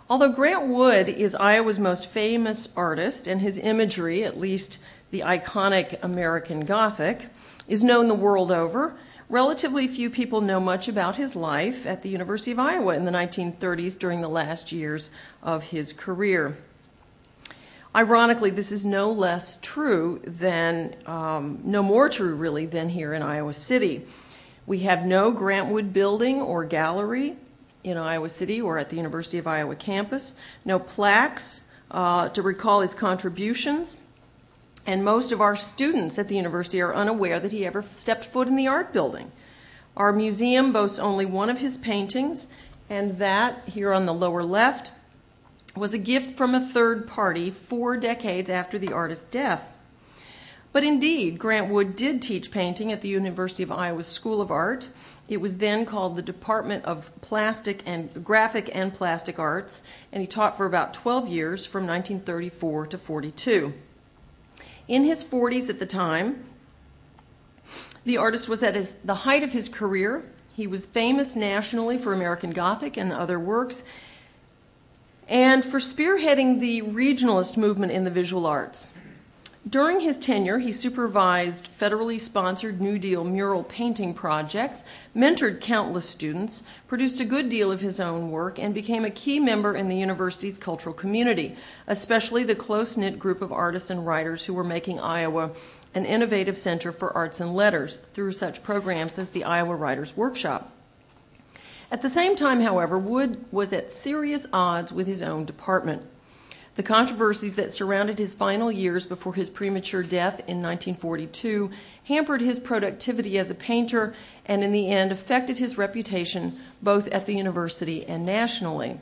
Although Grant Wood is Iowa's most famous artist, and his imagery, at least the iconic American Gothic, is known the world over, relatively few people know much about his life at the University of Iowa in the 1930s during the last years of his career. Ironically, this is no less true than, no more true really, than here in Iowa City. We have no Grant Wood building or gallery in Iowa City or at the University of Iowa campus, no plaques to recall his contributions, and most of our students at the university are unaware that he ever stepped foot in the art building. Our museum boasts only one of his paintings, and that, here on the lower left, was a gift from a third party 4 decades after the artist's death. But indeed, Grant Wood did teach painting at the University of Iowa's School of Art. It was then called the Department of Graphic and Plastic Arts, and he taught for about 12 years from 1934 to 42. In his 40s at the time, the artist was at the height of his career. He was famous nationally for American Gothic and other works, and for spearheading the regionalist movement in the visual arts. During his tenure, he supervised federally sponsored New Deal mural painting projects, mentored countless students, produced a good deal of his own work, and became a key member in the university's cultural community, especially the close-knit group of artists and writers who were making Iowa an innovative center for arts and letters through such programs as the Iowa Writers' Workshop. At the same time, however, Wood was at serious odds with his own department. The controversies that surrounded his final years before his premature death in 1942 hampered his productivity as a painter and in the end affected his reputation both at the university and nationally.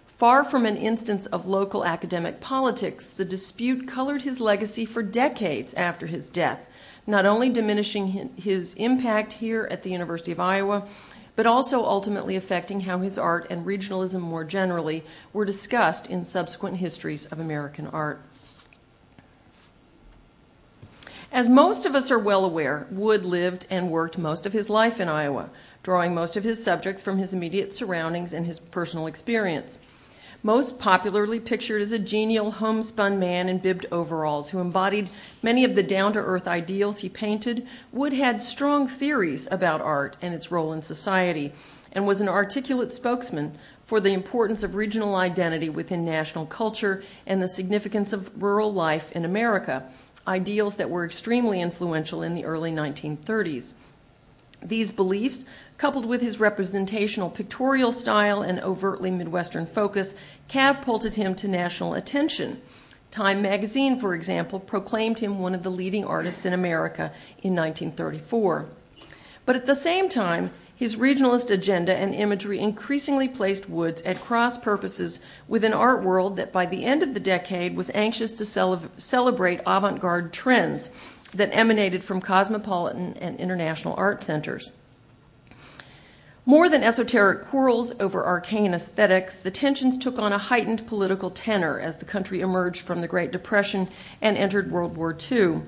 Far from an instance of local academic politics, the dispute colored his legacy for decades after his death, not only diminishing his impact here at the University of Iowa, but also ultimately affecting how his art and regionalism more generally were discussed in subsequent histories of American art. As most of us are well aware, Wood lived and worked most of his life in Iowa, drawing most of his subjects from his immediate surroundings and his personal experience. Most popularly pictured as a genial, homespun man in bibbed overalls who embodied many of the down-to-earth ideals he painted, Wood had strong theories about art and its role in society, and was an articulate spokesman for the importance of regional identity within national culture and the significance of rural life in America, ideals that were extremely influential in the early 1930s. These beliefs, coupled with his representational pictorial style and overtly Midwestern focus, catapulted him to national attention. Time magazine, for example, proclaimed him one of the leading artists in America in 1934. But at the same time, his regionalist agenda and imagery increasingly placed Woods at cross purposes with an art world that by the end of the decade was anxious to celebrate avant-garde trends that emanated from cosmopolitan and international art centers. More than esoteric quarrels over arcane aesthetics, the tensions took on a heightened political tenor as the country emerged from the Great Depression and entered World War II.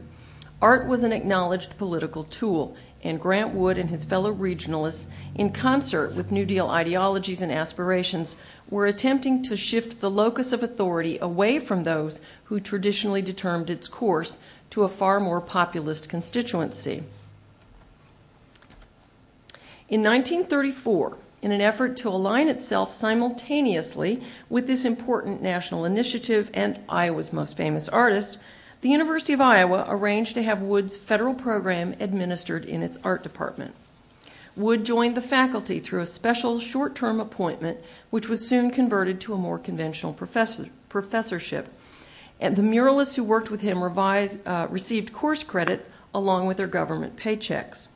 Art was an acknowledged political tool, and Grant Wood and his fellow regionalists, in concert with New Deal ideologies and aspirations, were attempting to shift the locus of authority away from those who traditionally determined its course to a far more populist constituency. In 1934, in an effort to align itself simultaneously with this important national initiative and Iowa's most famous artist, the University of Iowa arranged to have Wood's federal program administered in its art department. Wood joined the faculty through a special short-term appointment, which was soon converted to a more conventional professorship. And the muralists who worked with him received course credit along with their government paychecks.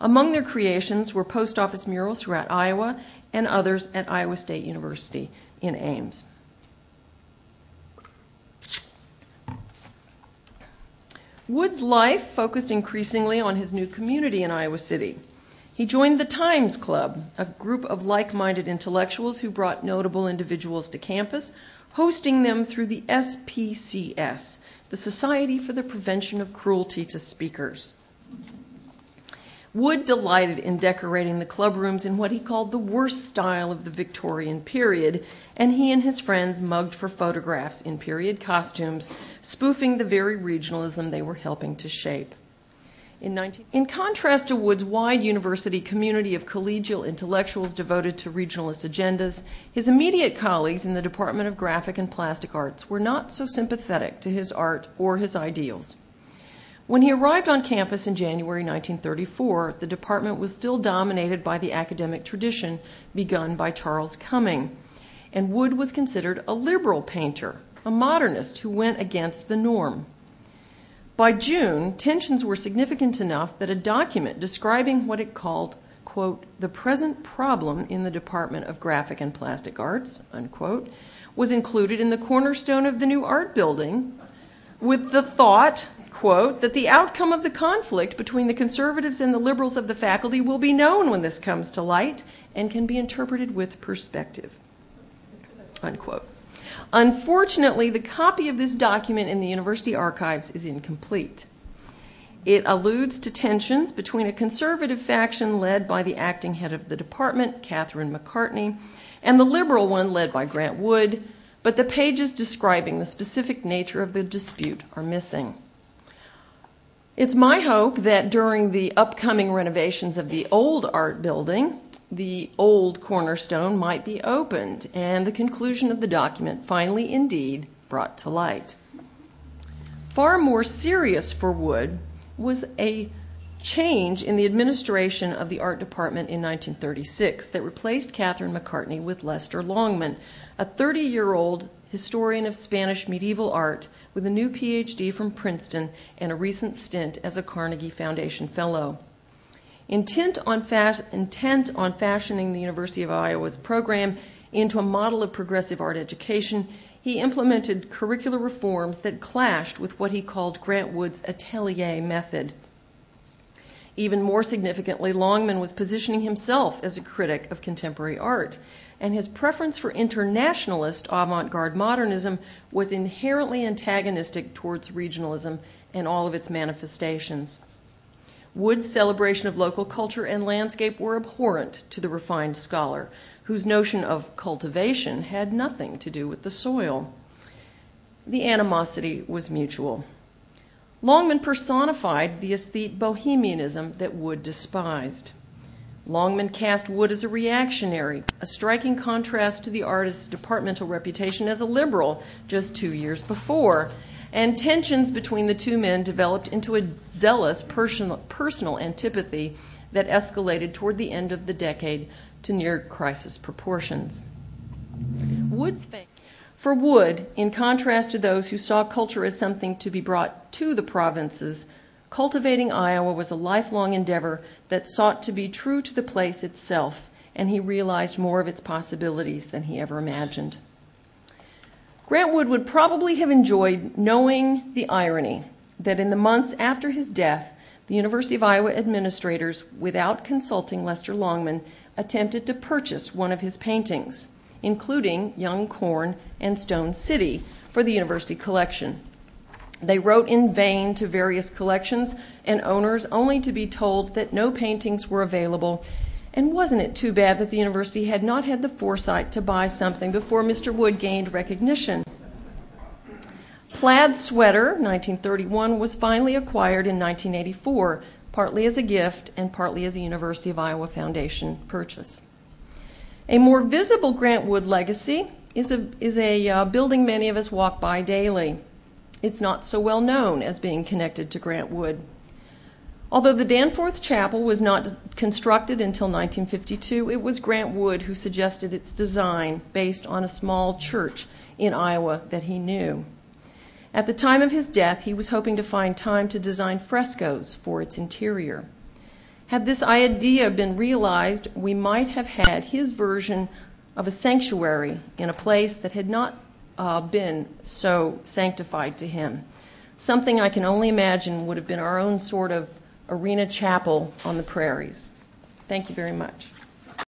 Among their creations were post office murals throughout Iowa and others at Iowa State University in Ames. Wood's life focused increasingly on his new community in Iowa City. He joined the Times Club, a group of like-minded intellectuals who brought notable individuals to campus, hosting them through the SPCS, the Society for the Prevention of Cruelty to Speakers. Wood delighted in decorating the club rooms in what he called the worst style of the Victorian period, and he and his friends mugged for photographs in period costumes, spoofing the very regionalism they were helping to shape. In contrast to Wood's wide university community of collegial intellectuals devoted to regionalist agendas, his immediate colleagues in the Department of Graphic and Plastic Arts were not so sympathetic to his art or his ideals. When he arrived on campus in January 1934, the department was still dominated by the academic tradition begun by Charles Cumming, and Wood was considered a liberal painter, a modernist who went against the norm. By June, tensions were significant enough that a document describing what it called, quote, the present problem in the Department of Graphic and Plastic Arts, unquote, was included in the cornerstone of the new art building with the thought, quote, that the outcome of the conflict between the conservatives and the liberals of the faculty will be known when this comes to light and can be interpreted with perspective, unquote. Unfortunately, the copy of this document in the university archives is incomplete. It alludes to tensions between a conservative faction led by the acting head of the department, Catherine McCartney, and the liberal one led by Grant Wood, but the pages describing the specific nature of the dispute are missing. It's my hope that during the upcoming renovations of the old art building, the old cornerstone might be opened and the conclusion of the document finally indeed brought to light. Far more serious for Wood was a change in the administration of the art department in 1936 that replaced Catherine McCartney with Lester Longman, a 30-year-old historian of Spanish medieval art with a new PhD from Princeton and a recent stint as a Carnegie Foundation Fellow. Intent on fashioning the University of Iowa's program into a model of progressive art education, he implemented curricular reforms that clashed with what he called Grant Wood's atelier method. Even more significantly, Longman was positioning himself as a critic of contemporary art, and his preference for internationalist avant-garde modernism was inherently antagonistic towards regionalism and all of its manifestations. Wood's celebration of local culture and landscape were abhorrent to the refined scholar, whose notion of cultivation had nothing to do with the soil. The animosity was mutual. Longman personified the aesthete bohemianism that Wood despised. Longman cast Wood as a reactionary, a striking contrast to the artist's departmental reputation as a liberal just 2 years before, and tensions between the two men developed into a zealous personal antipathy that escalated toward the end of the decade to near crisis proportions. For Wood, in contrast to those who saw culture as something to be brought to the provinces, cultivating Iowa was a lifelong endeavor that sought to be true to the place itself, and he realized more of its possibilities than he ever imagined. Grant Wood would probably have enjoyed knowing the irony that in the months after his death, the University of Iowa administrators, without consulting Lester Longman, attempted to purchase one of his paintings, including Young Corn and Stone City, for the university collection. They wrote in vain to various collections and owners, only to be told that no paintings were available. And wasn't it too bad that the university had not had the foresight to buy something before Mr. Wood gained recognition? Plaid Sweater, 1931, was finally acquired in 1984, partly as a gift and partly as a University of Iowa Foundation purchase. A more visible Grant Wood legacy is a building many of us walk by daily. It's not so well known as being connected to Grant Wood. Although the Danforth Chapel was not constructed until 1952, it was Grant Wood who suggested its design based on a small church in Iowa that he knew. At the time of his death, he was hoping to find time to design frescoes for its interior. Had this idea been realized, we might have had his version of a sanctuary in a place that had not been so sanctified to him. Something I can only imagine would have been our own sort of arena chapel on the prairies. Thank you very much.